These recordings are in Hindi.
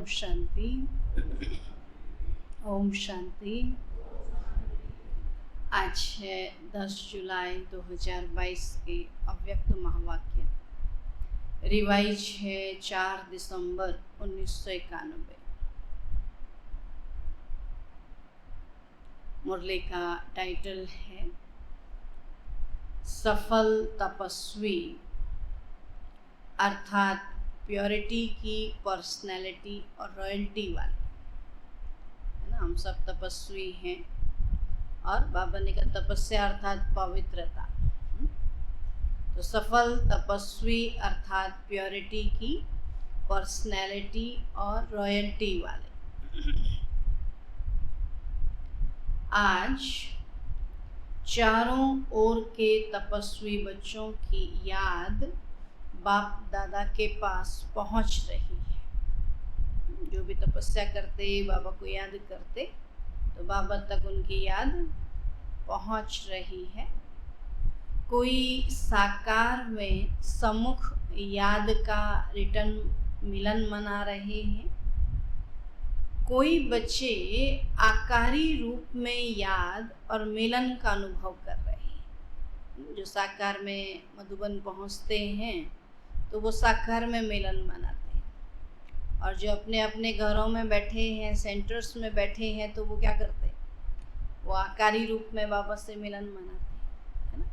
शांति। ओम शांति। आज है 10 जुलाई 2022 के अव्यक्त महावाक्य। रिवाइज है 4 दिसंबर 1991। मुरली का टाइटल है सफल तपस्वी, अर्थात प्योरिटी की पर्सनैलिटी और रॉयल्टी वाले, है ना। हम सब तपस्वी हैं और बाबा ने कहा तपस्या अर्थात पवित्रता। तो सफल तपस्वी अर्थात प्योरिटी की पर्सनैलिटी और रॉयल्टी वाले। आज चारों ओर के तपस्वी बच्चों की याद बाप दादा के पास पहुंच रही है। जो भी तपस्या करते बाबा को याद करते तो बाबा तक उनकी याद पहुंच रही है। कोई साकार में सम्मुख याद का रिटर्न मिलन मना रहे हैं। कोई बच्चे आकारी रूप में याद और मिलन का अनुभव कर रहे हैं। जो साकार में मधुबन पहुंचते हैं तो वो साकार में मिलन मनाते हैं, और जो अपने अपने घरों में बैठे हैं, सेंटर्स में बैठे हैं, तो वो क्या करते हैं, वो आकारी रूप में बाबा से मिलन मनाते हैं, है ना।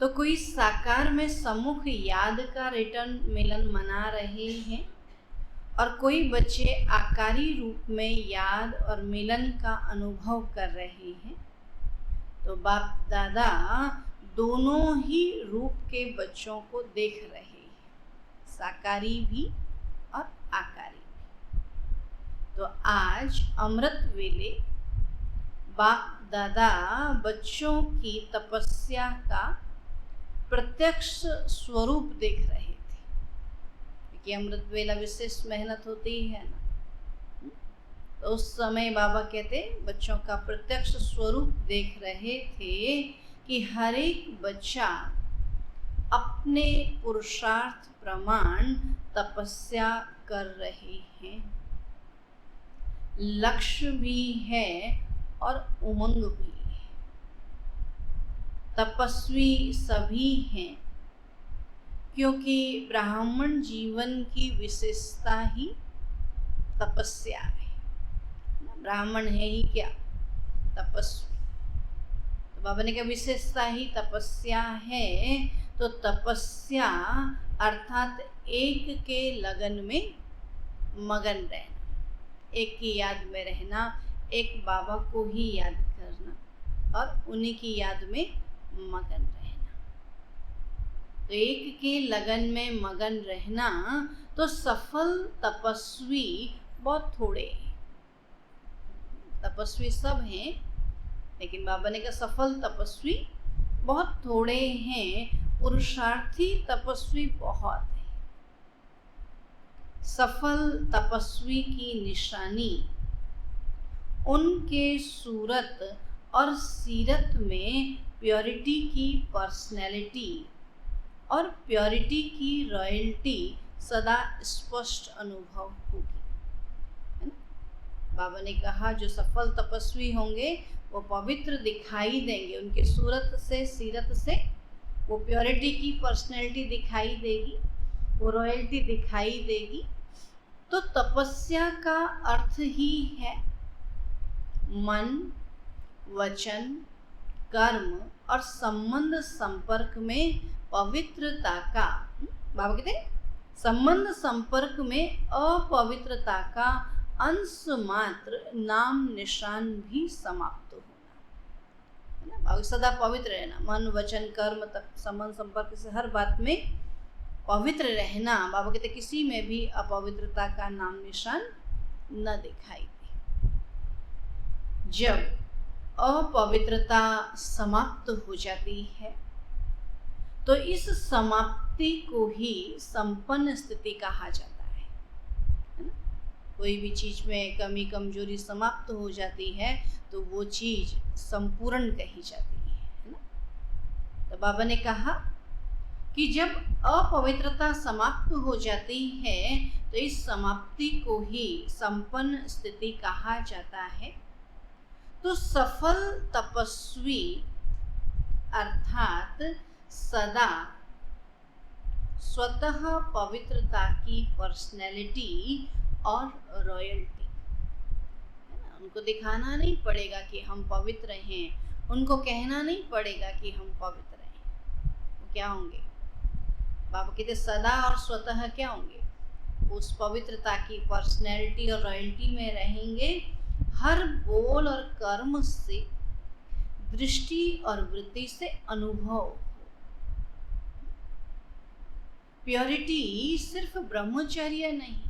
तो कोई साकार में सम्मुख याद का रिटर्न मिलन मना रहे हैं और कोई बच्चे आकारी रूप में याद और मिलन का अनुभव कर रहे हैं। तो बाप दादा दोनों ही रूप के बच्चों को देख रहे हैं, साकारी भी और आकारी भी। तो आज अमृत वेले बाप दादा बच्चों की तपस्या का प्रत्यक्ष स्वरूप देख रहे थे, क्योंकि अमृत वेला विशेष मेहनत होती है ना। तो उस समय बाबा कहते बच्चों का प्रत्यक्ष स्वरूप देख रहे थे कि हर एक बच्चा अपने पुरुषार्थ प्रमाण तपस्या कर रहे हैं। लक्ष्य भी है और उमंग भी है। तपस्वी सभी हैं, क्योंकि ब्राह्मण जीवन की विशेषता ही तपस्या है। ब्राह्मण है ही क्या, तपस्वी। तो बाबा ने कहा विशेषता ही तपस्या है। तो तपस्या अर्थात एक के लगन में मगन रहना, एक की याद में रहना, एक बाबा को ही याद करना और उन्हीं की याद में मगन रहना। तो एक के लगन में मगन रहना। तो सफल तपस्वी बहुत थोड़े हैं। तपस्वी सब हैं, लेकिन बाबा ने कहा सफल तपस्वी बहुत थोड़े हैं, पुरुषार्थी तपस्वी बहुत है। सफल तपस्वी की निशानी उनके सूरत और सीरत में प्योरिटी की पर्सनैलिटी और प्योरिटी की रॉयल्टी सदा स्पष्ट अनुभव होगी, है ना। बाबा ने कहा जो सफल तपस्वी होंगे वो पवित्र दिखाई देंगे, उनके सूरत से सीरत से वो प्योरिटी की पर्सनैलिटी दिखाई देगी, वो रॉयल्टी दिखाई देगी। तो तपस्या का अर्थ ही है मन, वचन, कर्म और संबंध संपर्क में पवित्रता का। बाबा कहते हैं संबंध संपर्क में अपवित्रता का अंश मात्र नाम निशान भी समाप्त होना, है ना। बाबा सदा पवित्र रहना, मन, वचन, कर्म तक संबंध संपर्क से हर बात में पवित्र रहना। बाबा कहते किसी में भी अपवित्रता का नाम निशान न दिखाई दे। जब अपवित्रता समाप्त हो जाती है तो इस समाप्ति को ही संपन्न स्थिति कहा जाता है ना। कोई भी चीज में कमी कमजोरी समाप्त हो जाती है तो वो चीज संपूर्ण कही जाती है ना। तो बाबा ने कहा कि जब अपवित्रता समाप्त हो जाती है तो इस समाप्ति को ही संपन्न स्थिति कहा जाता है। तो सफल तपस्वी अर्थात सदा स्वतः पवित्रता की पर्सनैलिटी और रॉयल्टी, उनको दिखाना नहीं पड़ेगा कि हम पवित्र हैं, उनको कहना नहीं पड़ेगा कि हम पवित्र हैं। वो क्या होंगे? बाबा कहते सदा और स्वतः क्या होंगे? उस पवित्रता की पर्सनैलिटी और रॉयल्टी में रहेंगे। हर बोल और कर्म से, दृष्टि और वृत्ति से अनुभव। प्योरिटी सिर्फ ब्रह्मचर्य नहीं,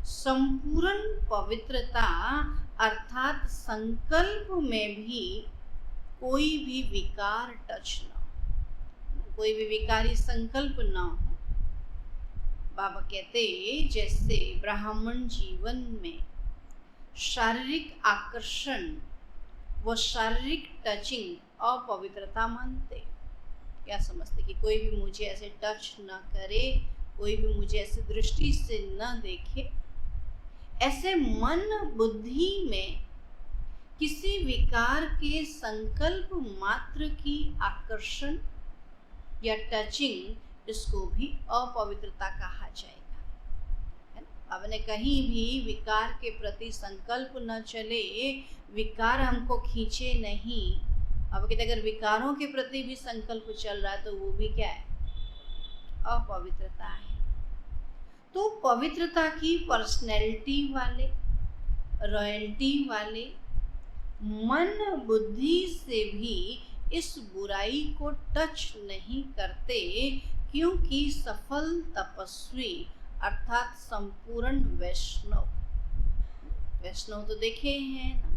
संपूर्ण पवित्रता अर्थात संकल्प में भी कोई भी विकार टच न हो, कोई भी विकारी संकल्प न हो। बाबा कहते जैसे ब्राह्मण जीवन में शारीरिक आकर्षण व शारीरिक टचिंग अपवित्रता मानते। क्या समझते कि कोई भी मुझे ऐसे टच न करे, कोई भी मुझे ऐसे दृष्टि से न देखे। ऐसे मन बुद्धि में किसी विकार के संकल्प मात्र की आकर्षण या टचिंग, इसको भी अपवित्रता कहा जाएगा, है ना। अब ने कहीं भी विकार के प्रति संकल्प न चले, विकार हमको खींचे नहीं। अब कहते अगर विकारों के प्रति भी संकल्प चल रहा है तो वो भी क्या है? अपवित्रता है। तो पवित्रता की पर्सनैलिटी वाले, रॉयल्टी वाले मन बुद्धि से भी इस बुराई को टच नहीं करते, क्योंकि सफल तपस्वी अर्थात संपूर्ण वैष्णव, वैष्णव तो देखे हैं ना,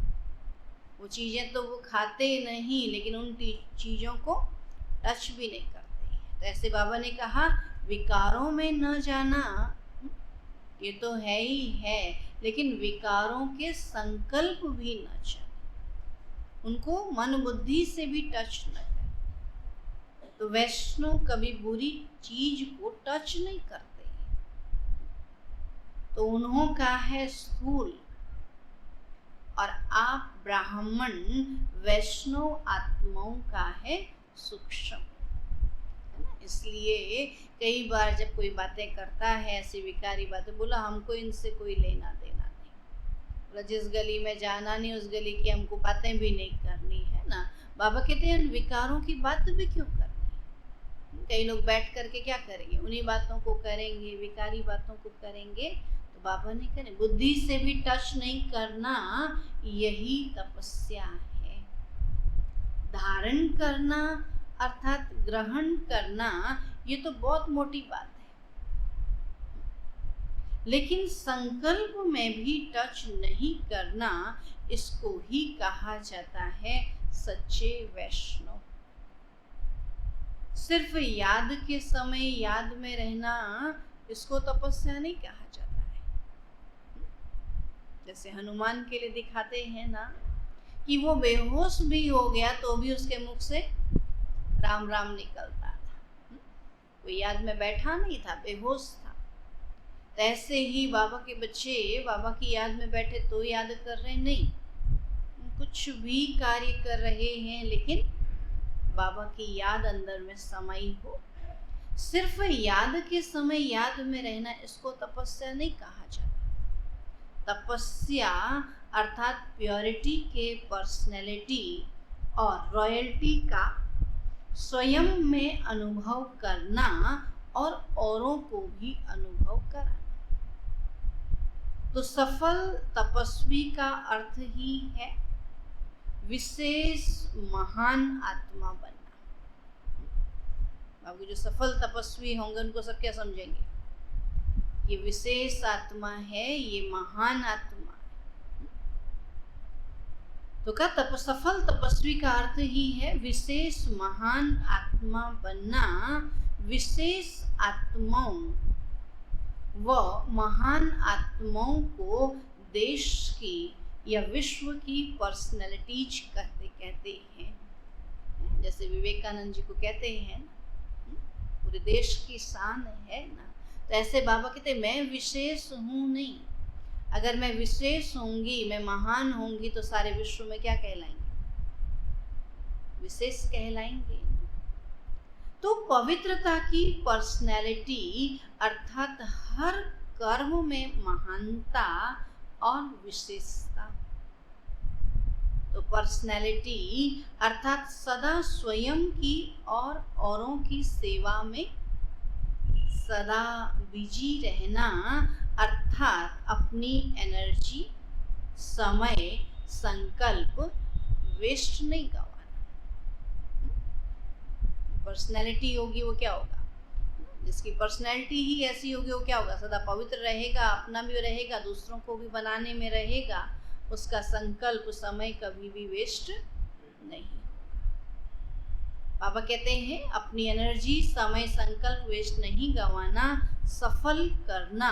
वो चीज़ें तो वो खाते नहीं, लेकिन उन चीज़ों को टच भी नहीं करते हैं। तो ऐसे बाबा ने कहा विकारों में न जाना ये तो है ही है, लेकिन विकारों के संकल्प भी न चले, उनको मन बुद्धि से भी टच न करें। तो वैष्णव कभी बुरी चीज को टच नहीं करते। तो उन्हों का है स्थूल और आप ब्राह्मण वैष्णव आत्माओं का है सूक्ष्म, है ना। इसलिए कई बार जब कोई बातें करता है ऐसी विकारी बातें, बोला हमको इनसे कोई लेना देना नहीं, बोला जिस गली में जाना नहीं उस गली की हमको बातें भी नहीं करनी, है ना। बाबा कहते हैं विकारों की बात भी क्यों करनी। कई लोग बैठ करके क्या करेंगे, उन्हीं बातों को करेंगे, विकारी बातों को करेंगे। तो बाबा ने कहा बुद्धि से भी टच नहीं करना, यही तपस्या है। धारण करना अर्थात ग्रहण करना ये तो बहुत मोटी बात है, लेकिन संकल्प में भी टच नहीं करना, इसको ही कहा जाता है सच्चे वैष्णव। सिर्फ याद के समय याद में रहना, इसको तपस्या नहीं कहा जाता है। जैसे हनुमान के लिए दिखाते हैं ना कि वो बेहोश भी हो गया तो भी उसके मुख से राम राम निकलता था, कोई याद में बैठा नहीं था, बेहोश था। तो ऐसे ही बाबा के बच्चे बाबा की याद में बैठे तो याद कर रहे नहीं, कुछ भी कार्य कर रहे हैं, लेकिन बाबा की याद अंदर में समाई हो। सिर्फ याद के समय याद में रहना, इसको तपस्या नहीं कहा जाता। तपस्या अर्थात प्योरिटी के पर्सनैलिटी और रॉयल्टी का स्वयं में अनुभव करना और औरों को भी अनुभव कराना। तो सफल तपस्वी का अर्थ ही है विशेष महान आत्मा बनना। बाबू जो सफल तपस्वी होंगे उनको सब क्या समझेंगे, ये विशेष आत्मा है, ये महान आत्मा है। तो क्या सफल तपस्वी का अर्थ ही है विशेष महान आत्मा बनना। विशेष आत्माओं व महान आत्माओं को देश की या विश्व की पर्सनैलिटीज कहते हैं। जैसे विवेकानंद जी को कहते हैं पूरे देश की शान है ना। तो ऐसे बाबा कहते मैं विशेष हूँ नहीं। अगर मैं विशेष होंगी, मैं महान होंगी, तो सारे विश्व में क्या कहलाएंगे? विशेष कहलाएंगे। तो पवित्रता की पर्सनैलिटी अर्थात हर कर्म में महानता और विशेषता। तो पर्सनैलिटी अर्थात सदा स्वयं की और औरों की सेवा में सदा बिजी रहना, अर्थात अपनी एनर्जी, समय, संकल्प वेस्ट नहीं गवाना। पर्सनैलिटी होगी वो क्या होगा? जिसकी पर्सनैलिटी ही ऐसी होगी वो क्या होगा? सदा पवित्र रहेगा, अपना भी रहेगा, दूसरों को भी बनाने में रहेगा। उसका संकल्प, समय कभी भी वेस्ट नहीं। बाबा कहते हैं अपनी एनर्जी, समय, संकल्प वेस्ट नहीं गंवाना, सफल करना,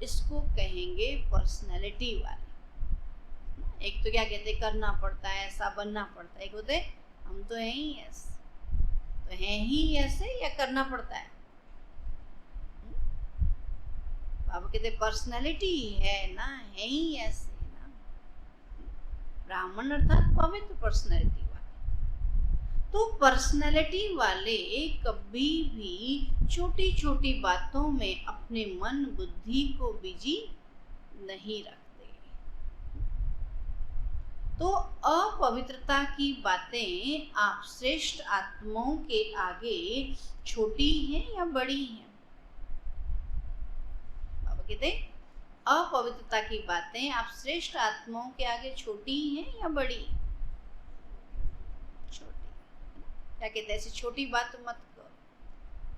इसको कहेंगे पर्सनैलिटी वाले। एक तो क्या कहते हैं, करना पड़ता है, ऐसा बनना पड़ता है। एक होते हम तो हैं ही ऐसे, तो हैं ही ऐसे या करना पड़ता है? बाबा कहते पर्सनैलिटी है ना, है ही ऐसे ना। ब्राह्मण अर्थात पवित्र पर्सनैलिटी वाले। तो पर्सनैलिटी वाले कभी भी छोटी छोटी बातों में अपने मन बुद्धि को बिजी नहीं रखते। तो अपवित्रता की बातें आप श्रेष्ठ आत्माओं के आगे छोटी हैं या बड़ी हैं? बाबा कहते अपवित्रता की बातें आप श्रेष्ठ आत्माओं के आगे छोटी हैं या बड़ी? छोटी। क्या कहते हैं, ऐसी छोटी बात मत करो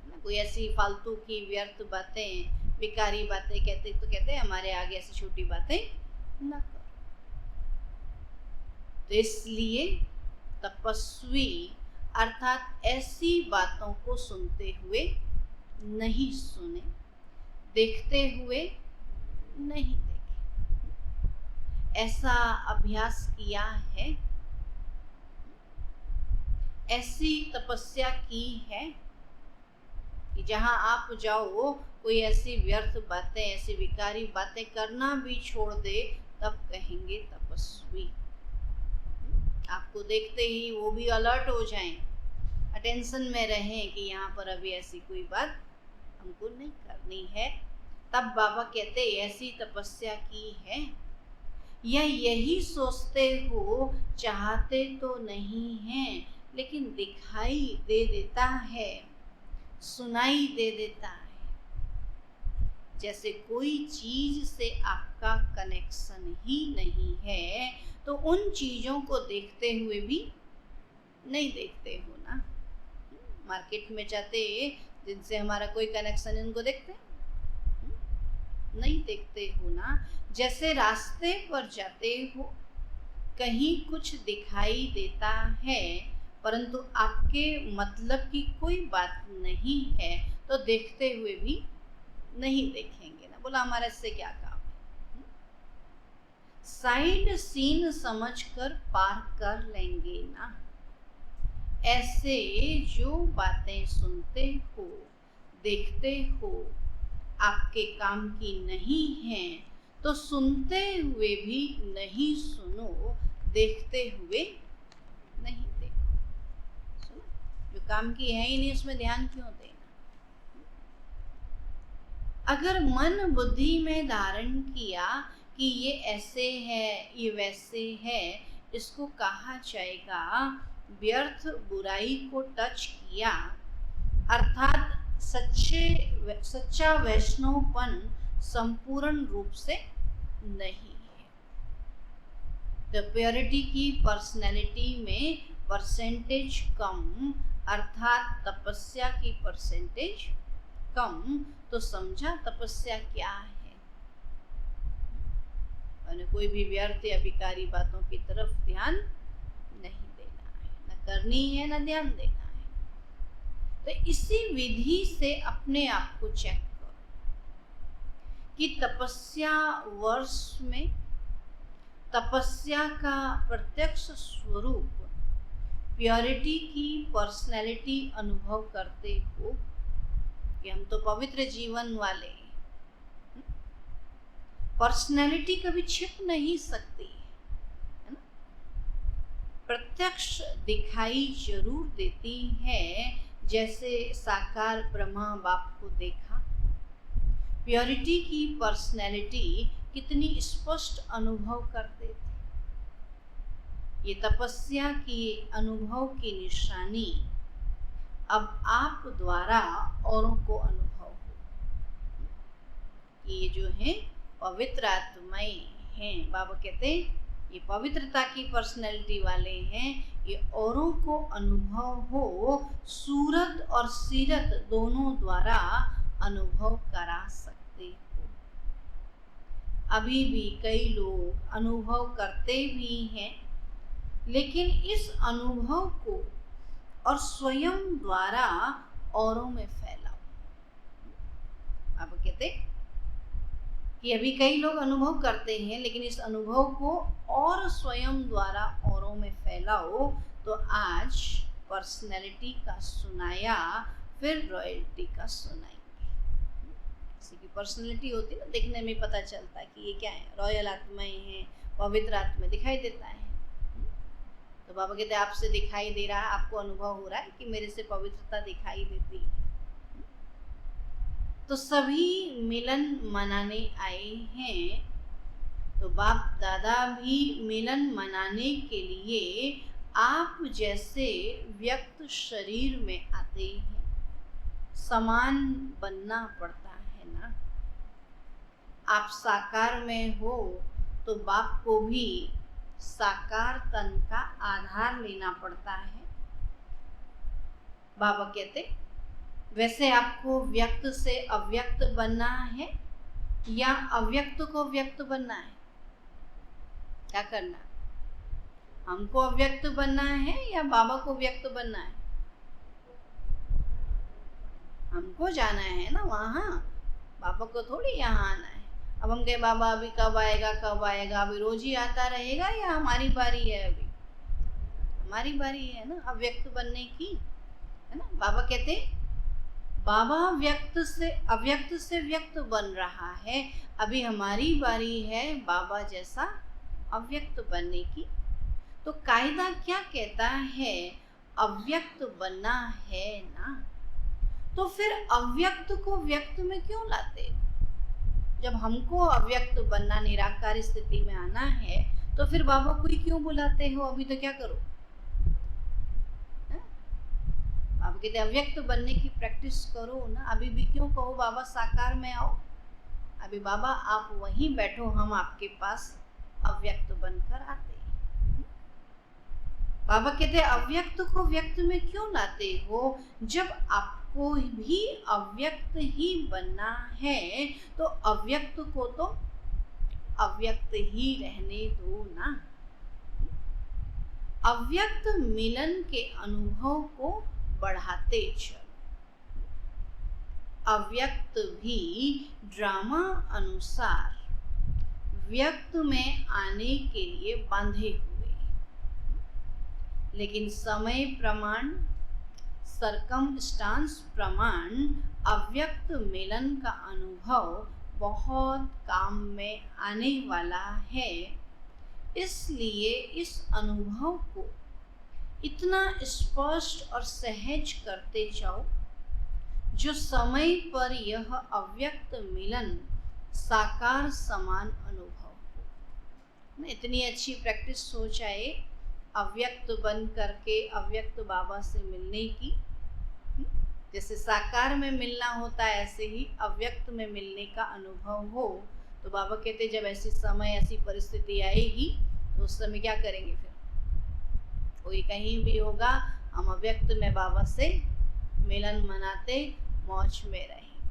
ना। कोई ऐसी फालतू की व्यर्थ बातें, बेकारी बातें कहते तो कहते हैं हमारे आगे ऐसी छोटी बातें न करो। तो इसलिए तपस्वी अर्थात ऐसी बातों को सुनते हुए नहीं सुने, देखते हुए नहीं देखे। ऐसा अभ्यास किया है, ऐसी तपस्या की है कि जहां आप जाओ कोई ऐसी व्यर्थ बातें, ऐसी विकारी बातें करना भी छोड़ दे, तब कहेंगे तपस्वी। आपको देखते ही वो भी अलर्ट हो जाएं, अटेंशन में रहें कि यहाँ पर अभी ऐसी कोई बात हमको नहीं करनी है। तब बाबा कहते ऐसी तपस्या की है, या यही सोचते हो, चाहते तो नहीं हैं लेकिन दिखाई दे देता है, सुनाई दे देता है। जैसे कोई चीज से आपका कनेक्शन ही नहीं है, तो उन चीजों को देखते हुए भी नहीं देखते हो ना। मार्केट में जाते जिनसे हमारा कोई कनेक्शन, इनको देखते नहीं देखते हो ना। जैसे रास्ते पर जाते हो, कहीं कुछ दिखाई देता है परंतु आपके मतलब की कोई बात नहीं है, तो देखते हुए भी नहीं देखेंगे ना। बोला हमारा इससे क्या काम है? साइड सीन समझकर पार कर लेंगे ना। ऐसे जो बातें सुनते हो, देखते हो, आपके काम की नहीं है, तो सुनते हुए भी नहीं सुनो, देखते हुए नहीं देखो। सुनो, जो काम की है ही नहीं उसमें ध्यान क्यों देना? अगर मन बुद्धि में धारण किया कि ये ऐसे है, ये वैसे है, इसको कहा जाएगा व्यर्थ बुराई को टच किया, अर्थात सच्चा वैष्णवपन संपूर्ण रूप से नहीं है। तो प्योरिटी की पर्सनैलिटी में परसेंटेज कम, अर्थात तपस्या की परसेंटेज कम, तो समझा तपस्या क्या है। मैंने कोई भी व्यर्थ या विकारी बातों की तरफ ध्यान नहीं देना है, न करनी है न ध्यान देना है। तो इसी विधि से अपने आप को चेक करो कि तपस्या वर्ष में तपस्या का प्रत्यक्ष स्वरूप प्योरिटी की पर्सनैलिटी अनुभव करते हो कि हम तो पवित्र जीवन वाले हैं। पर्सनैलिटी कभी छिप नहीं सकती है ना, प्रत्यक्ष दिखाई जरूर देती है, जैसे साकार ब्रह्मा बाप को देखा। प्योरिटी की पर्सनैलिटी कितनी स्पष्ट अनुभव करते थे। ये तपस्या की अनुभव की निशानी अब आप द्वारा औरों को अनुभव हो। ये जो है पवित्र आत्माएं हैं, बाबा कहते हैं ये पवित्रता की पर्सनैलिटी वाले हैं, ये औरों को अनुभव हो, सूरत और सीरत दोनों द्वारा अनुभव करा सकते हो। अभी भी कई लोग अनुभव करते भी हैं, लेकिन इस अनुभव को और स्वयं द्वारा औरों में फैलाओ। आप कहते कि अभी कई लोग अनुभव करते हैं, लेकिन इस अनुभव को और स्वयं द्वारा औरों में फैलाओ। तो आज पर्सनैलिटी का सुनाया, फिर रॉयल्टी का सुनाएंगे। किसी की पर्सनैलिटी होती है ना, देखने में पता चलता है कि ये क्या है, रॉयल आत्माएं हैं, पवित्र आत्मा दिखाई देता है। तो बाबा कहते हैं आपसे दिखाई दे रहा है, आपको अनुभव हो रहा है कि मेरे से पवित्रता दिखाई देती है। तो सभी मिलन मनाने आए हैं, तो बाप दादा भी मिलन मनाने के लिए आप जैसे व्यक्त शरीर में आते हैं। समान बनना पड़ता है ना। आप साकार में हो तो बाप को भी साकार तन का आधार लेना पड़ता है। बाबा कहते वैसे आपको व्यक्त से अव्यक्त बनना है या अव्यक्त को व्यक्त बनना है? क्या करना? हमको अव्यक्त बनना है या बाबा को व्यक्त बनना है? हमको जाना है ना वहाँ, बाबा को थोड़ी यहाँ आना है। अब हम कहे बाबा अभी कब आएगा कब आएगा, अभी रोज ही आता रहेगा या हमारी बारी है? अभी हमारी बारी है ना अव्यक्त बनने की, है ना। बाबा कहते बाबा अव्यक्त से व्यक्त बन रहा है, अभी हमारी बारी है बाबा जैसा अव्यक्त बनने की। तो कायदा क्या कहता है? अव्यक्त बनना है ना। तो फिर अव्यक्त को व्यक्त में क्यों लाते? जब हमको अव्यक्त बनना, निराकार स्थिति में आना है, तो फिर बाबा को ही क्यों बुलाते हो? अभी तो क्या करो? बाबा कहते अव्यक्त बनने की प्रैक्टिस करो ना। अभी भी क्यों कहो बाबा साकार में आओ? अभी बाबा आप वहीं बैठो, हम आपके पास अव्यक्त बनकर आते हैं। बाबा कहते अव्यक्त को व्यक्त में क्यों लाते हो? जब आपको भी अव्यक्त ही बनना है, तो अव्यक्त को तो अव्यक्त ही रहने दो ना। अव्यक्त मिलन के अनुभव को बढ़ाते चलो। अव्यक्त भी ड्रामा अनुसार व्यक्त में आने के लिए बांधे हुए, लेकिन समय प्रमाण, सरकमस्टांस प्रमाण अव्यक्त मिलन का अनुभव बहुत काम में आने वाला है। इसलिए इस अनुभव को इतना स्पष्ट और सहज करते जाओ, जो समय पर यह अव्यक्त मिलन साकार समान अनुभव हो। इतनी अच्छी प्रैक्टिस हो जाए अव्यक्त बन करके अव्यक्त बाबा से मिलने की। जैसे साकार में मिलना होता है, ऐसे ही अव्यक्त में मिलने का अनुभव हो। तो बाबा कहते जब ऐसी समय, ऐसी परिस्थिति आएगी, तो उस समय क्या करेंगे? फिर कोई कहीं भी होगा, हम अव्यक्त में बाबा से मिलन मनाते मौज में रहेंगे।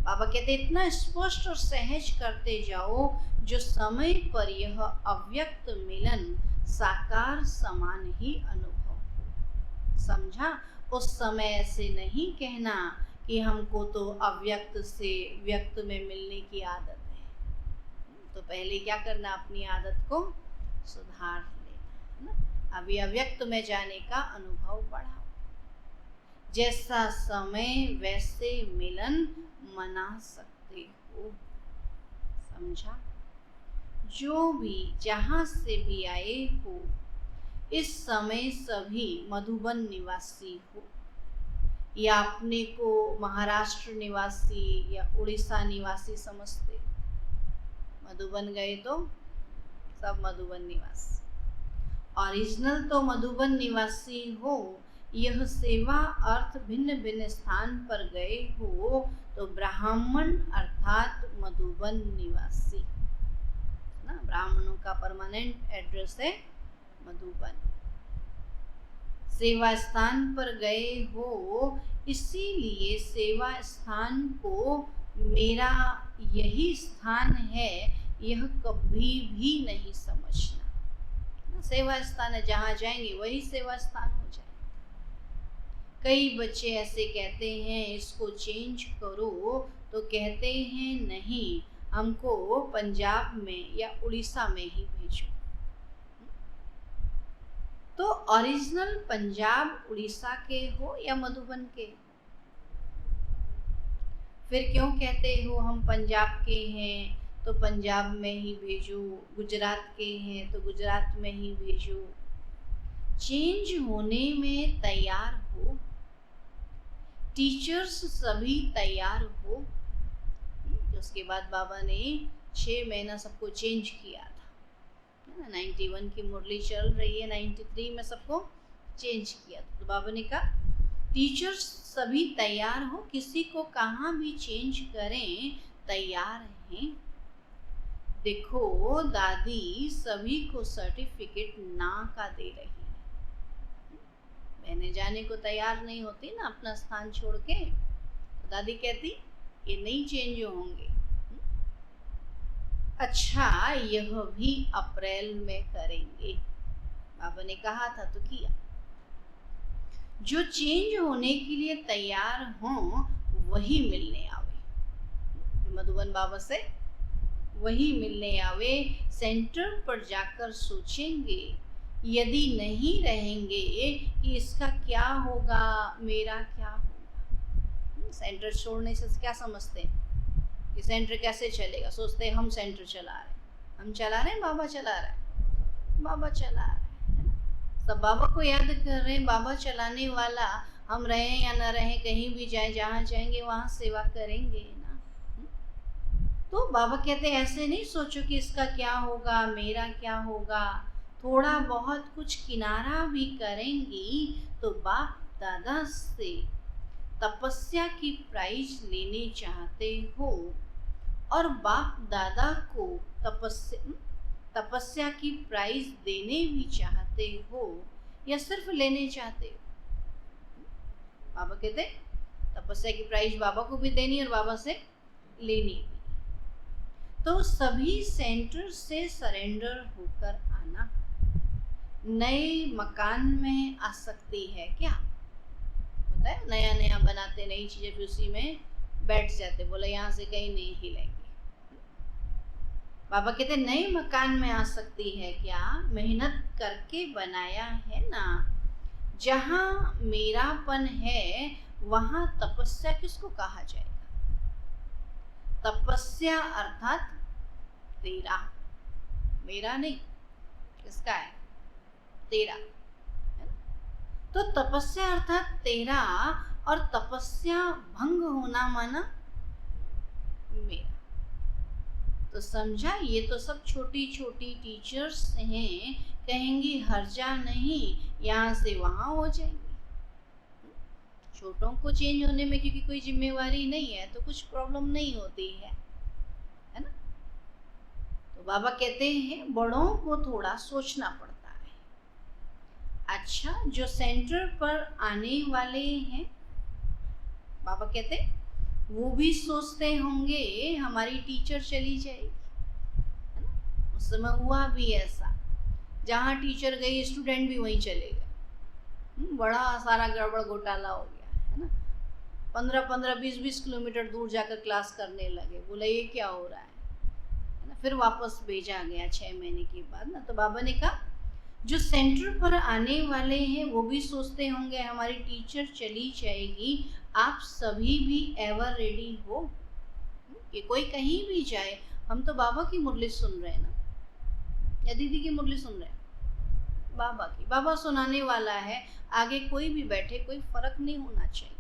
बाबा कहते इतना स्पष्ट और सहज करते जाओ, जो समय पर यह अव्यक्त मिलन साकार समान ही अनुभव हो। समझा? उस समय ऐसे नहीं कहना कि हमको तो अव्यक्त से व्यक्त में मिलने की आदत है। तो पहले क्या करना? अपनी आदत को सुधार लेना, है ना। अभी अव्यक्त में जाने का अनुभव बढ़ाओ। जैसा समय वैसे मिलन मना सकते हो। समझा? जो भी जहाँ से भी आए हो, इस समय सभी मधुबन निवासी हो, या अपने को महाराष्ट्र निवासी या उड़ीसा निवासी समझते हो। मधुबन गए तो सब मधुबन निवासी, ओरिजिनल तो मधुबन निवासी हो। यह सेवा अर्थ भिन्न भिन्न स्थान पर गए हो तो ब्राह्मण अर्थात मधुबन निवासी ना। ब्राह्मणों का परमानेंट एड्रेस है मधुबन। सेवा स्थान पर गए हो, इसीलिए सेवा स्थान को मेरा यही स्थान है यह कभी भी नहीं समझना। सेवा स्थान है, जहाँ जाएंगे वही सेवा स्थान हो जाए। कई बच्चे ऐसे कहते हैं इसको चेंज करो, तो कहते हैं नहीं, हमको पंजाब में या उड़ीसा में ही भेजो। तो ओरिजिनल पंजाब उड़ीसा के हो या मधुबन के, फिर क्यों कहते हो हम पंजाब के हैं तो पंजाब में ही भेजो, गुजरात के हैं तो गुजरात में ही भेजो। चेंज होने में तैयार हो, टीचर्स सभी तैयार हो। उसके बाद बाबा ने 6 महीना सबको चेंज किया था। 91 की मुरली चल रही है, 93 में सबको चेंज किया था। तो बाबा ने कहा टीचर्स सभी तैयार हो, किसी को कहाँ भी चेंज करें तैयार हैं। देखो दादी सभी को सर्टिफिकेट ना का दे रही है। बहने जाने को तैयार नहीं होती ना अपना स्थान छोड़ के, तो दादी कहती ये नहीं चेंज होंगे। अच्छा यह भी अप्रैल में करेंगे, बाबा ने कहा था तो किया। जो चेंज होने के लिए तैयार हों वही मिलने आवे, मधुबन बाबा से वही मिलने आवे। सेंटर पर जाकर सोचेंगे, यदि नहीं रहेंगे कि इसका क्या होगा, मेरा क्या होगा। सेंटर छोड़ने से क्या समझते हैं कि सेंटर कैसे चलेगा, सोचते हैं हम सेंटर चला रहे हैं, हम चला रहे हैं, बाबा चला रहा है, बाबा चला रहा है सब बाबा को याद कर रहे हैं। बाबा चलाने वाला, हम रहें या न रहें, कहीं भी जाए, जहाँ जाएंगे वहाँ सेवा करेंगे ना। तो बाबा कहते हैं ऐसे नहीं सोचो कि इसका क्या होगा, मेरा क्या होगा। थोड़ा बहुत कुछ किनारा भी करेंगी तो बाप दादा से तपस्या की प्राइज लेने चाहते हो, और बाप दादा को तपस्या की प्राइज देने भी चाहते हो या सिर्फ लेने चाहते हो। बाबा कहते तपस्या की प्राइज बाबा को भी देनी और बाबा से लेनी भी। तो सभी सेंटर से सरेंडर होकर आना। नए मकान में आसक्ति है क्या होता है, नया नया बनाते नई चीजें, फिर उसी में बैठ जाते, बोला यहाँ से कहीं नहीं हिलेंगे। बाबा कहते नए मकान में आ सकती है क्या, मेहनत करके बनाया है ना। जहाँ मेरापन है वहाँ तपस्या किसको कहा जाएगा। तपस्या अर्थात तेरा, मेरा नहीं, किसका है, तेरा। तो तपस्या अर्थात तेरा, और तपस्या भंग होना माना मेरा। तो समझा, ये तो सब छोटी छोटी टीचर्स हैं, कहेंगी हर्जा नहीं, यहाँ से वहाँ हो जाएंगे। छोटों को चेंज होने में क्योंकि कोई जिम्मेवारी नहीं है तो कुछ प्रॉब्लम नहीं होती है ना। तो बाबा कहते हैं बड़ों को थोड़ा सोचना पड़ता है। अच्छा जो सेंटर पर आने वाले हैं, बाबा कहते हैं वो भी सोचते होंगे हमारी टीचर चली जाएगी, है ना। उस समय हुआ भी ऐसा, जहाँ टीचर गई स्टूडेंट भी वहीं चले गए। बड़ा सारा गड़बड़ घोटाला हो गया, है ना। 15-20 किलोमीटर दूर जाकर क्लास करने लगे। बोला ये क्या हो रहा है ना। फिर वापस भेजा गया 6 महीने के बाद ना। तो बाबा ने कहा जो सेंटर पर आने वाले हैं वो भी सोचते होंगे हमारी टीचर चली जाएगी, आप सभी भी एवर रेडी हो कि कोई कहीं भी जाए, हम तो बाबा की मुरली सुन रहे हैं ना, या दीदी की मुरली सुन रहे हैं, बाबा की, बाबा सुनाने वाला है, आगे कोई भी बैठे कोई फर्क नहीं होना चाहिए,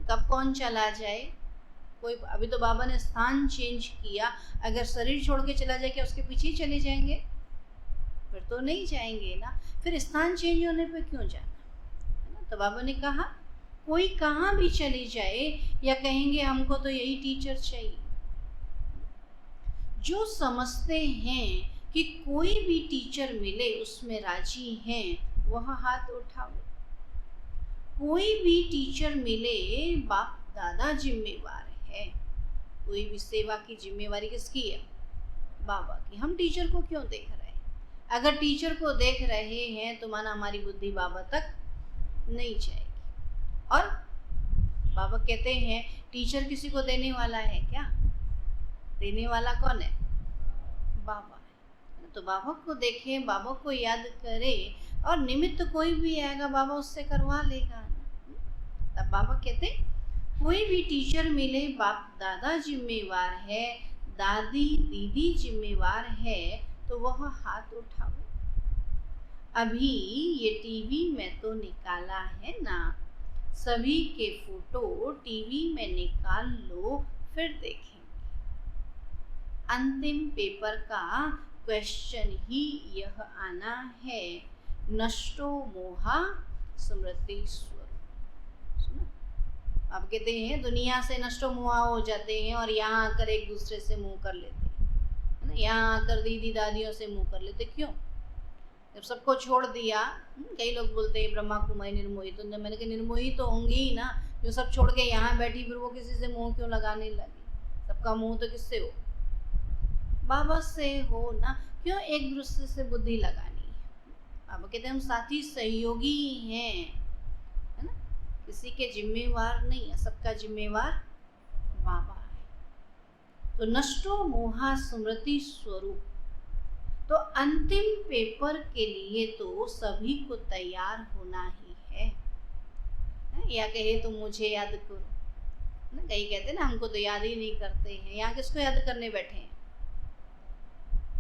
कब कौन चला जाए कोई। अभी तो बाबा ने स्थान चेंज किया, अगर शरीर छोड़ के चला जाए क्या उसके पीछे ही चले जाएंगे? फिर तो नहीं जाएंगे ना, फिर स्थान चेंज होने पे क्यों जाना, है ना। तो बाबा ने कहा कोई कहाँ भी चली जाए या कहेंगे हमको तो यही टीचर चाहिए। जो समझते हैं कि कोई भी टीचर मिले उसमें राजी हैं, वह हाथ उठाओ। कोई भी टीचर मिले, बाप दादा जिम्मेवार है। कोई भी सेवा की जिम्मेवारी किसकी है? बाबा की। हम टीचर को क्यों देख रहे हैं? अगर टीचर को देख रहे हैं तो माना हमारी बुद्धि बाबा तक नहीं जाएगी। और बाबा कहते हैं टीचर किसी को देने वाला है क्या? देने वाला कौन है? बाबा है। तो बाबा को देखें, बाबा को याद करें, और निमित्त कोई भी आएगा बाबा उससे करवा लेगा। तब बाबा कहते कोई भी टीचर मिले, बाप दादा जिम्मेवार है, दादी दीदी जिम्मेवार है, तो वह हाथ उठाओ। अभी ये टीवी में तो निकाला है ना, सभी के फोटो टीवी में निकाल लो, फिर देखेंगे। अंतिम पेपर का क्वेश्चन ही यह आना है, नष्टो मोहा स्मृति स्वरूप। सुना? आप कहते हैं दुनिया से नष्टो मोहा हो जाते हैं और यहाँ आकर एक दूसरे से मुंह कर लेते हैं, है ना। यहाँ आकर दीदी दादियों से मुंह कर लेते, क्यों? जब सबको छोड़ दिया, कई लोग बोलते हैं ब्रह्मा कुमारी निर्मोही, तो मैंने कहा निर्मोही तो होंगी ही ना, जो सब छोड़ के यहाँ बैठी, फिर वो किसी से मुंह क्यों लगाने लगी? सबका मुंह तो किससे हो? बाबा से हो ना, क्यों एक दूसरे से बुद्धि लगानी है? बाबा कहते हैं हम साथी सहयोगी हैं, है ना, किसी के जिम्मेवार नहीं है, सबका जिम्मेवार बाबा है। तो नष्टो मोहा स्मृति स्वरूप। तो अंतिम पेपर के लिए तो सभी को तैयार होना ही है, या कहे तो मुझे याद करो ना, कई कहते ना हमको तो याद ही नहीं करते हैं। यहाँ किसको याद करने बैठे हैं?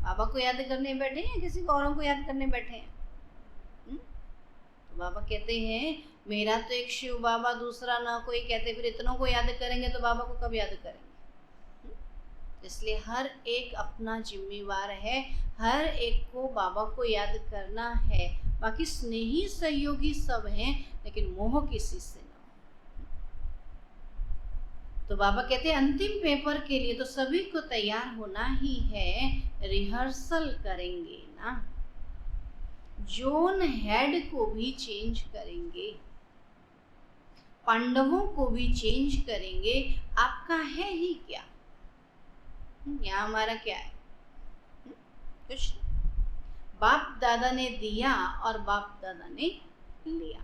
बाबा को याद करने बैठे हैं या किसी औरों को याद करने बैठे हैं? तो बाबा कहते हैं मेरा तो एक शिव बाबा, दूसरा ना कोई, कहते फिर इतनों को याद करेंगे तो बाबा को कब याद करेंगे? इसलिए हर एक अपना जिम्मेवार है, हर एक को बाबा को याद करना है। बाकी स्नेही सहयोगी सब हैं, लेकिन मोह किसी से ना हो। तो बाबा कहते हैं अंतिम पेपर के लिए तो सभी को तैयार होना ही है, रिहर्सल करेंगे ना, जोन हेड को भी चेंज करेंगे, पांडवों को भी चेंज करेंगे। आपका है ही क्या? यहाँ हमारा क्या है? कुछ बाप दादा ने दिया और बाप दादा ने लिया।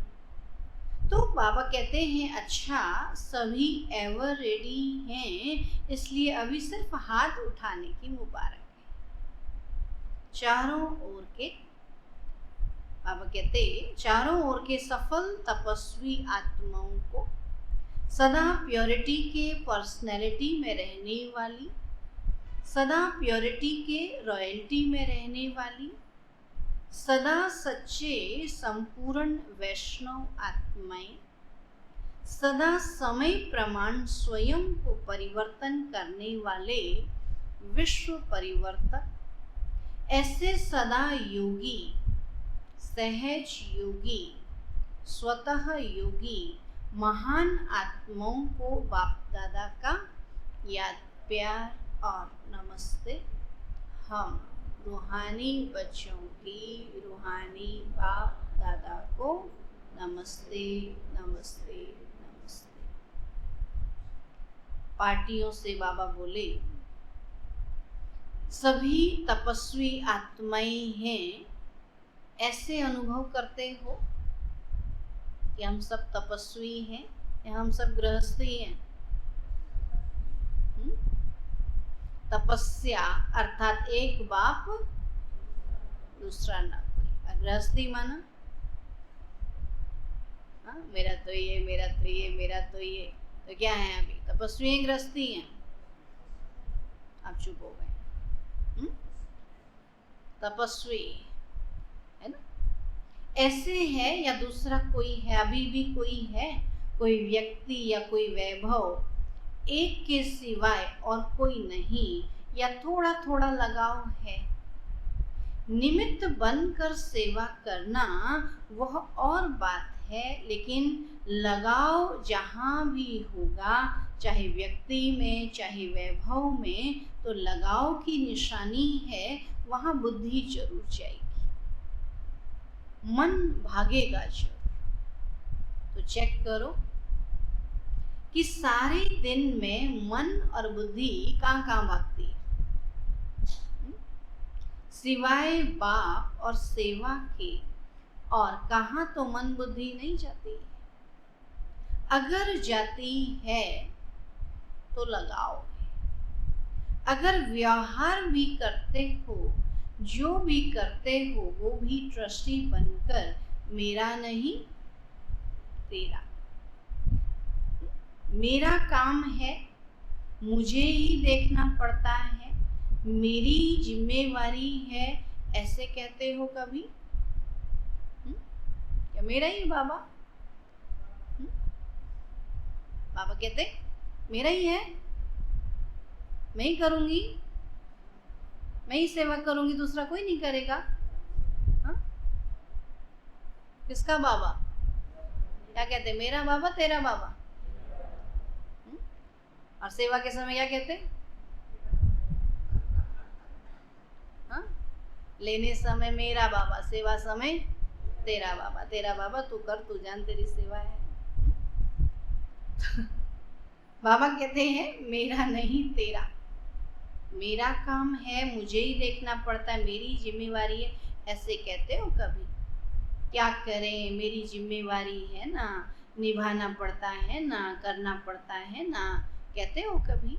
तो बाबा कहते हैं अच्छा सभी एवर रेडी हैं, इसलिए अभी सिर्फ हाथ उठाने की मुबारक है। चारों ओर के, बाबा कहते चारों ओर के सफल तपस्वी आत्माओं को, सदा प्योरिटी के पर्सनैलिटी में रहने वाली, सदा प्योरिटी के रॉयल्टी में रहने वाली, सदा सच्चे संपूर्ण वैष्णव आत्माएं, सदा समय प्रमाण स्वयं को परिवर्तन करने वाले विश्व परिवर्तक, ऐसे सदा योगी, सहज योगी, स्वतः योगी महान आत्माओं को बाप दादा का याद, प्यार और नमस्ते। हम रूहानी बच्चों की रूहानी बाप दादा को नमस्ते नमस्ते नमस्ते। पार्टियों से बाबा बोले सभी तपस्वी आत्माएं हैं, ऐसे अनुभव करते हो कि हम सब तपस्वी हैं या हम सब गृहस्थी हैं? तपस्या अर्थात एक बाप दूसरा ना कोई, गृहस्थी माना मेरा तो ये, मेरा तो ये, मेरा तो ये, तो क्या है अभी? तपस्वी हैं, गृहस्थी हैं? आप चुप हो गए। तपस्वी है ना? ऐसे है या दूसरा कोई है? अभी भी कोई है? कोई व्यक्ति या कोई वैभव एक के सिवाय और कोई नहीं, या थोड़ा थोड़ा लगाव है? निमित्त बनकर सेवा करना वह और बात है, लेकिन लगाव जहाँ भी होगा, चाहे व्यक्ति में चाहे वैभव में, तो लगाव की निशानी है, वहाँ बुद्धि जरूर जाएगी, मन भागेगा जरूर। तो चेक करो कि सारे दिन में मन और बुद्धि कहाँ भागती है? सिवाय बाप और सेवा के और कहाँ तो मन बुद्धि नहीं जाती है। अगर जाती है तो लगाओ है। अगर व्यवहार भी करते हो, जो भी करते हो, वो भी ट्रस्टी बनकर मेरा नहीं तेरा, मेरा काम है, मुझे ही देखना पड़ता है, मेरी जिम्मेवारी है, ऐसे कहते हो कभी? क्या मेरा ही बाबा? बाबा कहते मेरा ही है, मैं ही करूंगी, मैं ही सेवा करूंगी, दूसरा कोई नहीं करेगा। किसका बाबा? क्या कहते? मेरा बाबा, तेरा बाबा। और सेवा के समय क्या कहते? लेने समय मेरा बाबा, सेवा समय तेरा बाबा। तेरा बाबा तू कर, तू जान, तेरी सेवा है। बाबा कहते हैं मेरा नहीं तेरा, मेरा काम है, मुझे ही देखना पड़ता है, मेरी जिम्मेवारी है, ऐसे कहते हो कभी? क्या करें, मेरी जिम्मेवारी है ना, निभाना पड़ता है ना, करना पड़ता है ना, कहते हो कभी?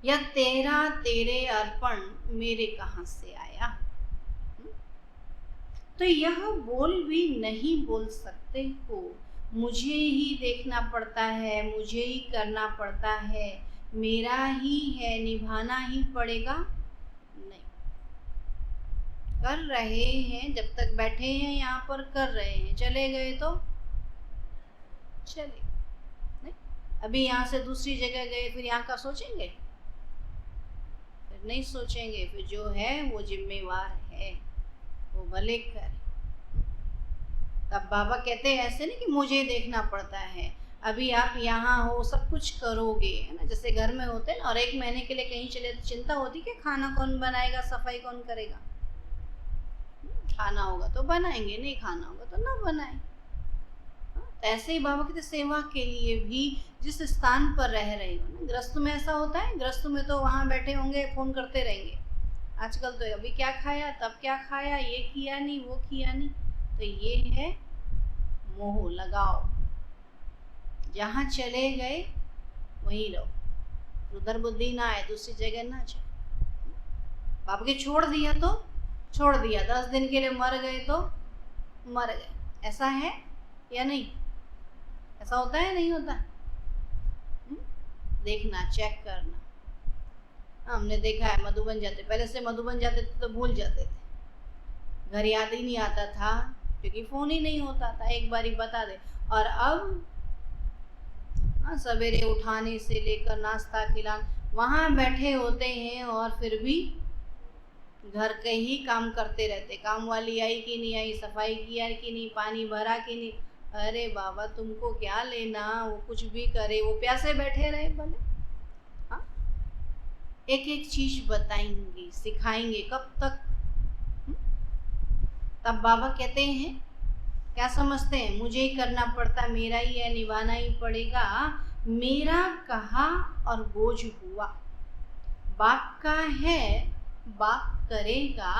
या तेरा तेरे अर्पण मेरे कहाँ से आया? तो यह बोल भी नहीं बोल सकते हो, मुझे ही देखना पड़ता है, मुझे ही करना पड़ता है, मेरा ही है, निभाना ही पड़ेगा? नहीं। कर रहे हैं, जब तक बैठे हैं यहाँ पर कर रहे हैं, चले गए तो चले नहीं। अभी यहाँ से दूसरी जगह गए, फिर यहाँ का सोचेंगे? फिर नहीं सोचेंगे। फिर जो है वो जिम्मेवार है, वो भले करे। तब बाबा कहते हैं ऐसे नहीं कि मुझे देखना पड़ता है। अभी आप यहाँ हो, सब कुछ करोगे, है ना, जैसे घर में होते हैं, और 1 महीने के लिए कहीं चले तो चिंता होती कि खाना कौन बनाएगा, सफाई कौन करेगा। खाना होगा तो बनाएंगे, नहीं खाना होगा तो ना बनाए। तो ऐसे ही बाबा कहते सेवा के लिए भी जिस स्थान पर रह रहे हो ना, गृहस्थ में ऐसा होता है, गृहस्थ में तो वहाँ बैठे होंगे, फोन करते रहेंगे। आजकल तो अभी क्या खाया, तब क्या खाया, ये किया नहीं, वो किया नहीं। तो ये है मोह, लगाओ। जहाँ चले गए वहीं रहो, उधर बुद्धि ना आए, दूसरी जगह ना जाए। बाबा के छोड़ दिया तो छोड़ दिया, 10 दिन के लिए मर गए तो मर गए, ऐसा है या नहीं? ऐसा होता है, नहीं होता? देखना, चेक करना। हमने देखा है मधुबन जाते, पहले से मधुबन जाते थे तो भूल जाते थे, घर याद ही नहीं आता था, क्योंकि फोन ही नहीं होता था, एक बारी बता दे। और अब सवेरे उठाने से लेकर नाश्ता खिलाना, वहाँ बैठे होते हैं और फिर भी घर के ही काम करते रहते। काम वाली आई कि नहीं आई, सफाई किया कि नहीं, पानी भरा कि नहीं। अरे बाबा तुमको क्या लेना, वो कुछ भी करे, वो प्यासे बैठे रहे भले। हाँ, एक एक चीज बताएंगे, सिखाएंगे, कब तक? तब बाबा कहते हैं, क्या समझते हैं? मुझे ही करना पड़ता, मेरा ही है, निभाना ही पड़ेगा। मेरा कहा और बोझ हुआ, बाप का है, बाप करेगा,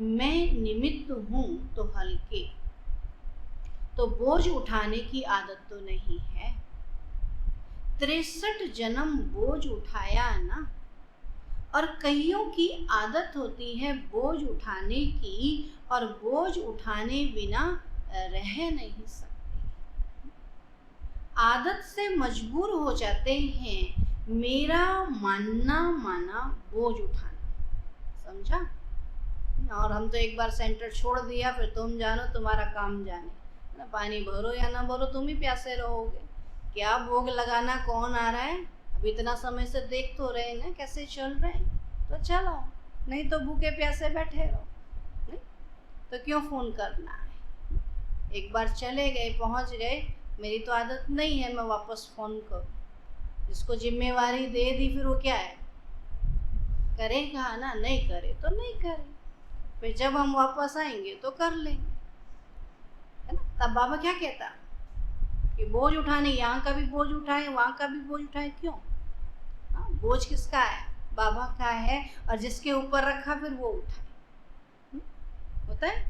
मैं निमित्त हूँ तो हल्के। तो बोझ उठाने की आदत तो नहीं है। 63 जन्म बोझ उठाया ना, और कईयों की आदत होती है बोझ उठाने की, और बोझ उठाने बिना रह नहीं सकते। आदत से मजबूर हो जाते हैं, मेरा मानना माना बोझ उठाना। समझा? और हम तो एक बार सेंटर छोड़ दिया, फिर तुम जानो तुम्हारा काम जाने। ना पानी भरो या ना भरो, तुम ही प्यासे रहोगे। क्या भोग लगाना कौन आ रहा है? अब इतना समय से देख तो रहे ना कैसे चल रहे हैं, तो चलो, नहीं तो भूखे प्यासे बैठे रहो। नहीं तो क्यों फोन करना है? एक बार चले गए, पहुंच गए, मेरी तो आदत नहीं है मैं वापस फोन करूं। जिसको जिम्मेवारी दे दी फिर वो क्या है, करेगा ना, नहीं करे तो नहीं करे, फिर जब हम वापस आएंगे तो कर लेंगे, है ना। तब बाबा क्या कहता कि बोझ उठाने, यहाँ का भी बोझ उठाए वहाँ का भी बोझ उठाए, क्यों? हाँ, बोझ किसका है? बाबा का है, और जिसके ऊपर रखा फिर वो उठाए। होता है,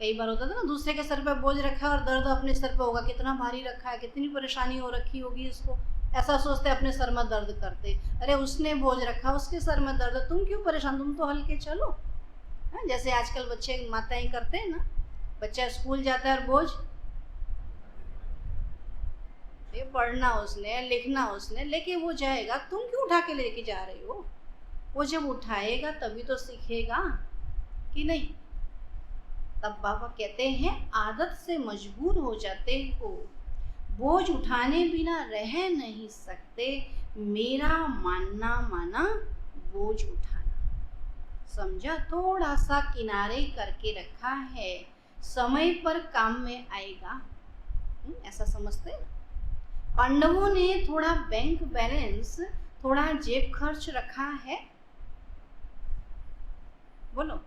कई बार होता था ना, दूसरे के सर पे बोझ रखा है और दर्द अपने सर पे होगा, कितना भारी रखा है, कितनी परेशानी हो रखी होगी इसको, ऐसा सोचते अपने सर में दर्द करते। अरे उसने बोझ रखा, उसके सर में दर्द, तुम क्यों परेशान, तुम तो हल्के चलो। हाँ, जैसे आजकल बच्चे माताएं करते हैं ना, बच्चा स्कूल जाता है और बोझ, ये पढ़ना उसने, लिखना उसने, लेके वो जाएगा, तुम क्यों उठा के लेके जा रही हो? वो जब उठाएगा तभी तो सीखेगा, कि नहीं? तब बाबा कहते हैं आदत से मजबूर हो जाते हो, बोझ उठाने बिना रह नहीं सकते, मेरा मानना माना बोझ उठाना। समझा? थोड़ा सा किनारे करके रखा है, समय पर काम में आएगा। ऐसा समझते हैं। पांडवों ने थोड़ा बैंक बैलेंस, थोड़ा जेब खर्च रखा है, बोलो।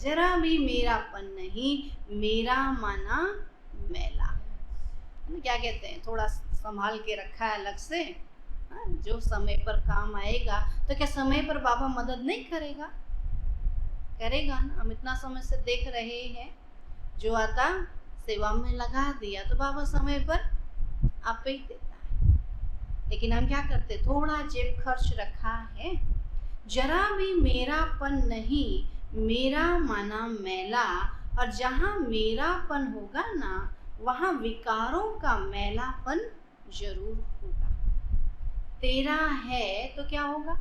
जरा भी मेरापन नहीं, मेरा माना मैला। क्या कहते हैं, थोड़ा संभाल के रखा है अलग से। जो समय पर काम आएगा, तो क्या समय पर बाबा मदद नहीं करेगा? करेगा ना। हम इतना समय से देख रहे हैं, जो आता सेवा में लगा दिया तो बाबा समय पर आप ही देता है। लेकिन हम क्या करते, थोड़ा जेब खर्च रखा है, जरा भी मेरापन नहीं, मेरा माना मैला। और जहाँ मेरापन होगा ना, वहाँ विकारों का मैलापन जरूर होगा। तेरा है तो क्या होगा?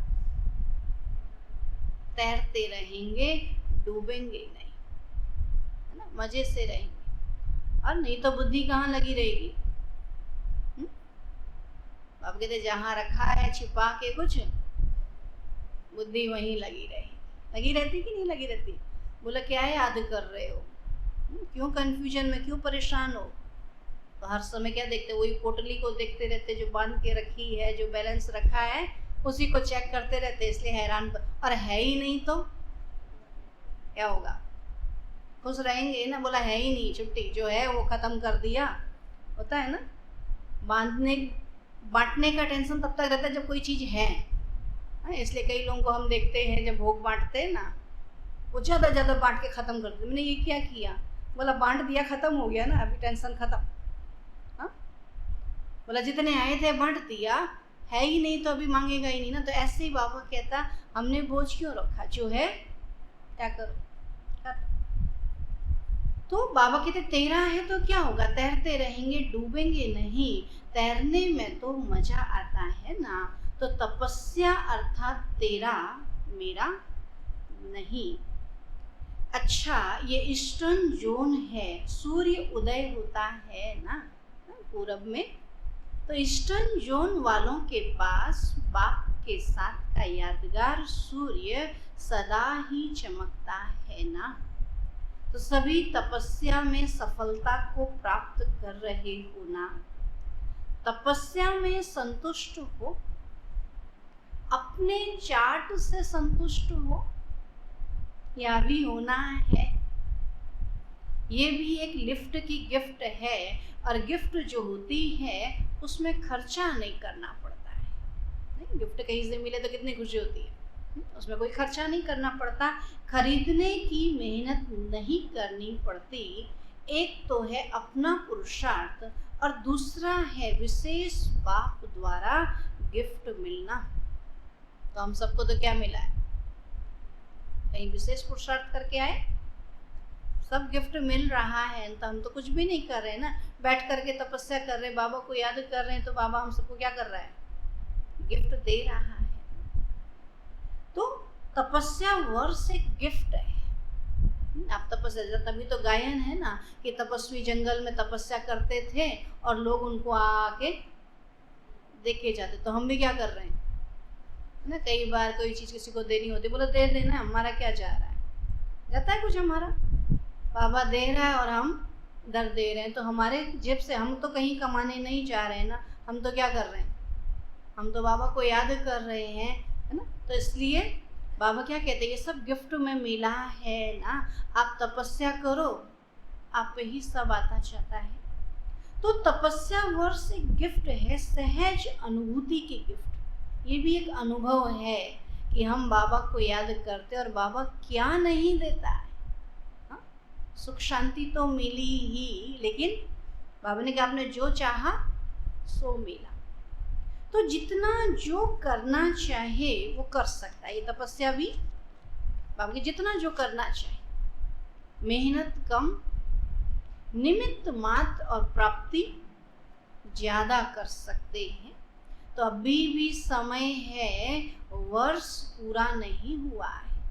तैरते रहेंगे, डूबेंगे नहीं, है ना, मजे से रहेंगे। और नहीं तो बुद्धि कहाँ लगी रहेगी? अब कहते जहाँ रखा है छिपा के कुछ, बुद्धि वहीं लगी लगी रहती कि नहीं लगी रहती? बोला क्या याद कर रहे हो, क्यों कंफ्यूजन में, क्यों परेशान हो? तो हर समय क्या देखते, वही पोटली को देखते रहते जो बांध के रखी है, जो बैलेंस रखा है उसी को चेक करते रहते, इसलिए हैरान। और है ही नहीं तो क्या होगा? खुश रहेंगे ना। बोला है ही नहीं, छुट्टी, जो है वो खत्म कर दिया, होता है ना। बांटने का टेंशन तब तक रहता है जब कोई चीज है। इसलिए कई लोगों को हम देखते हैं जब भोग बांटते हैं ना, वो ज़्यादा ज़्यादा बांट के ख़त्म कर देते। मैंने ये क्या किया? बोला बांट दिया, ख़त्म हो गया ना, अभी टेंशन ख़त्म। हाँ, बोला जितने आए थे बांट दिया, है ही नहीं तो अभी मांगेगा ही नहीं ना। तो ऐसे ही बाबा कहता हमने बोझ क्यों रखा, जो है क्या करो, तो बाबा कहते तेरा है तो क्या होगा, तैरते रहेंगे, डूबेंगे नहीं, तैरने में तो मजा आता है ना। तो तपस्या अर्थात तेरा, मेरा नहीं। अच्छा, ये ईस्टर्न जोन है, सूर्य उदय होता है ना पूरब में, तो ईस्टर्न जोन वालों के पास बाप के साथ का यादगार सूर्य सदा ही चमकता है ना। तो सभी तपस्या में सफलता को प्राप्त कर रहे हो ना। तपस्या में संतुष्ट हो, अपने चार्ट से संतुष्ट हो, या भी होना है। ये भी एक लिफ्ट की गिफ्ट है, और गिफ्ट जो होती है उसमें खर्चा नहीं करना पड़ता है। नहीं, गिफ्ट कहीं से मिले तो कितनी खुशी होती है, उसमें कोई खर्चा नहीं करना पड़ता, खरीदने की मेहनत नहीं करनी पड़ती। एक तो है अपना पुरुषार्थ, और दूसरा है विशेष बाप द्वारा गिफ्ट मिलना। तो हम सबको तो क्या मिला है? कहीं विशेष पुरुषार्थ करके आए? सब गिफ्ट मिल रहा है तो हम तो कुछ भी नहीं कर रहे ना, बैठ करके तपस्या कर रहे, बाबा को याद कर रहे हैं, तो बाबा हम सबको क्या कर रहा है? गिफ्ट दे रहा है। तो तपस्या वर्ष एक गिफ्ट है। आप तपस्या, तभी तो गायन है ना कि तपस्वी जंगल में तपस्या करते थे और लोग उनको आके देखे जाते। तो हम भी क्या कर रहे हैं ना, कई बार कोई चीज किसी को देनी होती, बोलो दे देना, हमारा क्या जा रहा है? जाता है कुछ हमारा? बाबा दे रहा है और हम इधर दे रहे हैं, तो हमारे जेब से, हम तो कहीं कमाने नहीं जा रहे हैं ना, हम तो क्या कर रहे हैं? हम तो बाबा को याद कर रहे हैं, है ना। तो इसलिए बाबा क्या कहते हैं, ये सब गिफ्ट में मिला है ना, आप तपस्या करो, आप पे ही सब आता जाता है। तो तपस्या वर्ष एक गिफ्ट है, सहज अनुभूति की गिफ्ट। ये भी एक अनुभव है कि हम बाबा को याद करते और बाबा क्या नहीं देता है। हाँ? सुख शांति तो मिली ही, लेकिन बाबा ने कहा आपने जो चाहा सो मिला। तो जितना जो करना चाहे वो कर सकता है। ये तपस्या भी बाबा की, जितना जो करना चाहे, मेहनत कम, निमित्त मात्र और प्राप्ति ज्यादा कर सकते हैं। तो अभी भी समय है, वर्ष पूरा नहीं हुआ है,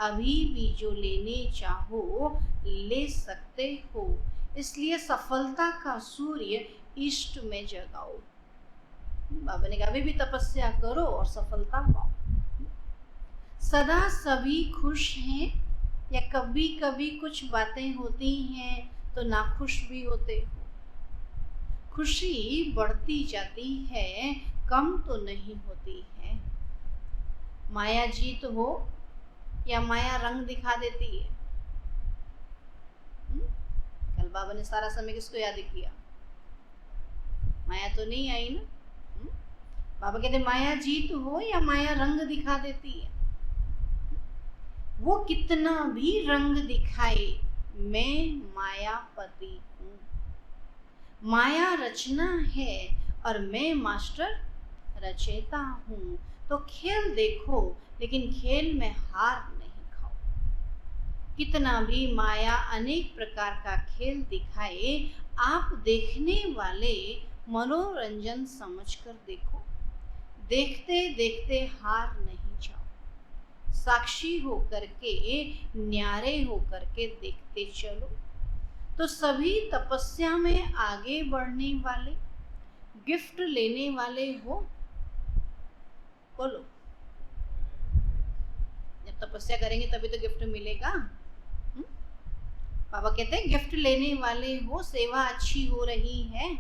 अभी भी जो लेने चाहो ले सकते हो। इसलिए सफलता का सूर्य ईस्ट में जगाओ। बाबा ने कहा अभी भी तपस्या करो और सफलता पाओ। सदा सभी खुश हैं या कभी कभी कुछ बातें होती हैं तो नाखुश भी होते हो? खुशी बढ़ती जाती है, कम तो नहीं होती है। माया जीत हो या माया रंग दिखा देती है? कल बाबा ने सारा समय किसको याद किया? माया तो नहीं आई ना। बाबा कहते माया जीत हो या माया रंग दिखा देती है? वो कितना भी रंग दिखाए, मैं मायापति हूँ। माया रचना है और मैं मास्टर रचयिता हूँ। तो खेल देखो लेकिन खेल में हार नहीं खाओ। कितना भी माया अनेक प्रकार का खेल दिखाए, आप देखने वाले मनोरंजन समझकर देखो। देखते देखते हार नहीं जाओ। साक्षी होकर के, न्यारे होकर के देखते चलो। तो सभी तपस्या में आगे बढ़ने वाले, गिफ्ट लेने वाले हो? बोलो। जब तपस्या करेंगे तभी तो गिफ्ट मिलेगा। बाबा कहते हैं गिफ्ट लेने वाले हो, सेवा अच्छी हो रही है,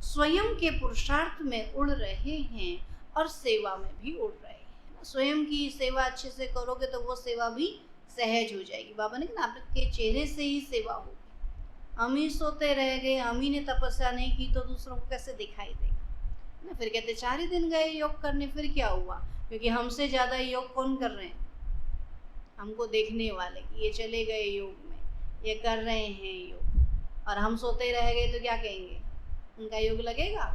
स्वयं के पुरुषार्थ में उड़ रहे हैं और सेवा में भी उड़ रहे हैं। स्वयं की सेवा अच्छे से करोगे तो वो सेवा भी सहज हो जाएगी। बाबा ने कहा आपके चेहरे से ही सेवा होगी। हम ही सोते रह गए, हम ही ने तपस्या नहीं की तो दूसरों को कैसे दिखाई देगा ना। फिर कहते 4 ही दिन गए योग करने, फिर क्या हुआ? क्योंकि हमसे ज़्यादा योग कौन कर रहे हैं? हमको देखने वाले कि ये चले गए योग में, ये कर रहे हैं योग, और हम सोते रह गए तो क्या कहेंगे? उनका योग लगेगा?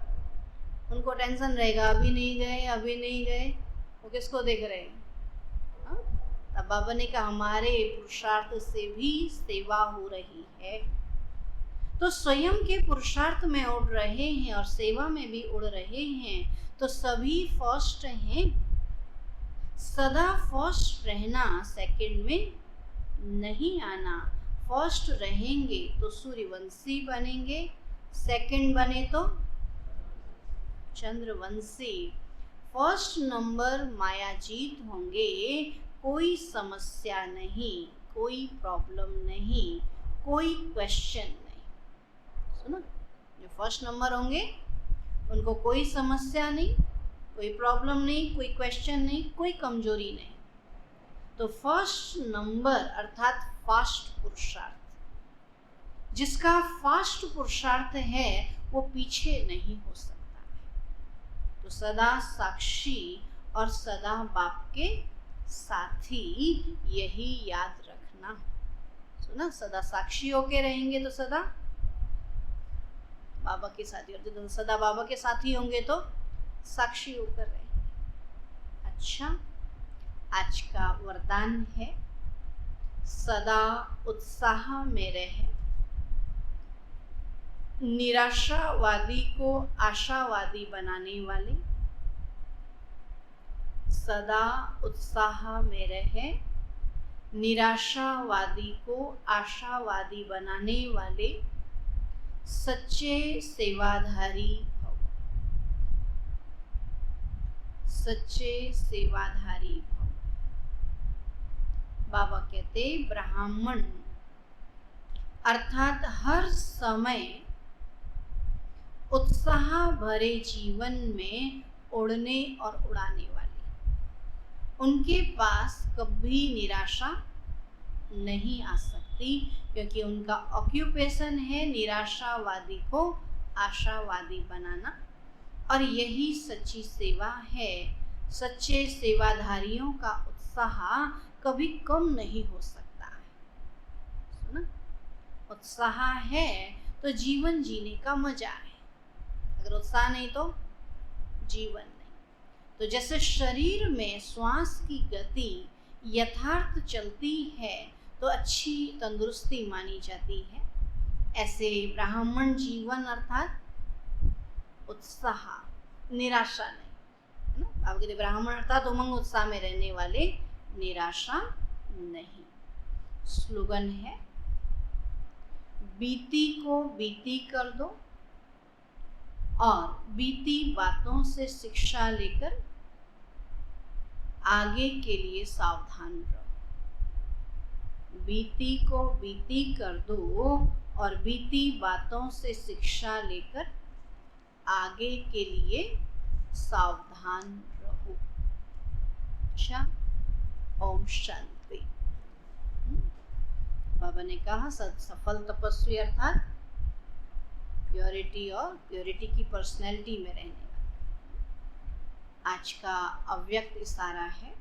उनको टेंशन रहेगा, अभी नहीं गए, अभी नहीं गए। वो किसको देख रहे हैं? तब बाबा ने कहा हमारे पुरुषार्थ से भी सेवा हो रही है। तो स्वयं के पुरुषार्थ में उड़ रहे हैं और सेवा में भी उड़ रहे हैं। तो सभी फर्स्ट हैं। सदा फर्स्ट रहना, सेकंड में नहीं आना। फर्स्ट रहेंगे तो सूर्यवंशी बनेंगे, सेकंड बने तो चंद्रवंशी। फर्स्ट नंबर मायाजीत होंगे, कोई समस्या नहीं, कोई प्रॉब्लम नहीं, कोई क्वेश्चन नहीं। सुना, जो फर्स्ट नंबर होंगे उनको कोई समस्या नहीं, कोई प्रॉब्लम नहीं, कोई क्वेश्चन नहीं, कोई कमजोरी नहीं। तो फर्स्ट नंबर अर्थात फास्ट पुरुषार्थ, जिसका फास्ट पुरुषार्थ है वो पीछे नहीं हो सकता है। तो सदा साक्षी और सदा बाप के साथी, यही याद रखना। सुना, सदा साक्षी होके रहेंगे तो सदा बाबा के साथी, और जब सदा बाबा के साथी होंगे तो साक्षी होकर रहेंगे। अच्छा, आज का वरदान है सदा उत्साह में रहे, निराशावादी को आशावादी बनाने वाले, सदा उत्साह में रहे, निराशावादी को आशावादी बनाने वाले सच्चे सेवाधारी भव, सच्चे सेवाधारी भव। बाबा कहते ब्राह्मण अर्थात हर समय उत्साह भरे जीवन में उड़ने और उड़ाने वाले, उनके पास कभी निराशा नहीं आ सकती, क्योंकि उनका ऑक्यूपेशन है निराशावादी को आशावादी बनाना, और यही सच्ची सेवा है। सच्चे सेवाधारियों का उत्साह कभी कम नहीं हो सकता है। सुना, उत्साह है तो जीवन जीने का मजा है, अगर उत्साह नहीं तो जीवन नहीं। तो जैसे शरीर में श्वास की गति यथार्थ चलती है तो अच्छी तंदुरुस्ती मानी जाती है, ऐसे ब्राह्मण जीवन अर्थात उत्साह, निराशा नहीं, है ना। आप कहते ब्राह्मण अर्थात उमंग उत्साह में रहने वाले, निराशा नहीं। स्लोगन है बीती को बीती कर दो और बीती बातों से शिक्षा लेकर आगे के लिए सावधान रहो। बीती को बीती कर दो और बीती बातों से शिक्षा लेकर आगे के लिए सावधान रहो। अच्छा, ओम शांति। बाबा ने कहा सफल तपस्वी अर्थात प्योरिटी और प्योरिटी की पर्सनैलिटी में रहने वाला। आज का अव्यक्त इशारा है